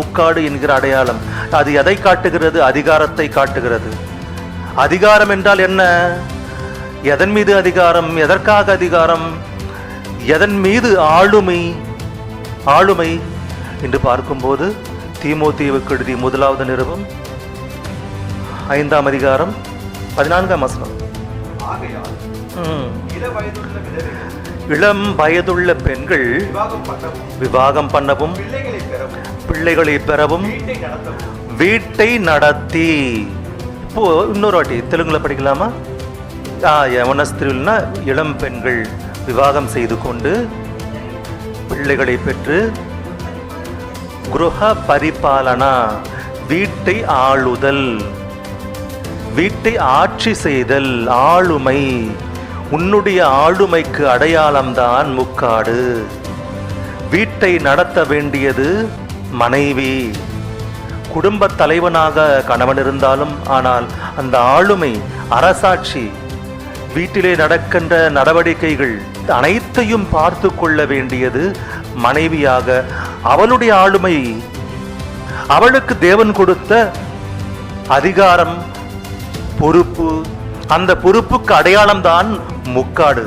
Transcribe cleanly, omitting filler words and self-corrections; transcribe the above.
முக்காடு என்கிற அடையாளம். அது எதை காட்டுகிறது? அதிகாரத்தை காட்டுகிறது. அதிகாரம் என்றால் என்ன? எதன் மீது அதிகாரம்? எதற்காக அதிகாரம்? எதன் மீது ஆளுமை? ஆளுமை என்று பார்க்கும்போது தீமோத்தேயுவுக்கு எழுதிய முதலாவது நிருபம் 5ஆம் அதிகாரம் 14ஆம் வசனம். இளம் வயதுள்ள பெண்கள் விவாகம் பண்ணவும் பிள்ளைகளை பெறவும் வீட்டை நடத்தி. இப்போ இன்னொரு வாட்டி தெலுங்குல படிக்கலாமா? யவன ஸ்திரீல்னா இளம் பெண்கள் விவாகம் செய்து கொண்டு பிள்ளைகளை பெற்று குருஹ பரிபாலனா வீட்டை ஆளுதல், வீட்டை ஆட்சி செய்தல், ஆளுமை. உன்னுடைய ஆளுமைக்கு அடையாளம்தான் முக்காடு. வீட்டை நடத்த வேண்டியது மனைவி. குடும்ப தலைவனாக கணவன் இருந்தாலும் ஆனால் அந்த ஆளுமை, அரசாட்சி, வீட்டிலே நடக்கின்ற நடவடிக்கைகள் அனைத்தையும் பார்த்து கொள்ள வேண்டியது மனைவியாக. அவளுடைய ஆளுமை, அவளுக்கு தேவன் கொடுத்த அதிகாரம், பொறுப்பு, அந்த பொறுப்புக்கு அடையாளம்தான் முக்காடு.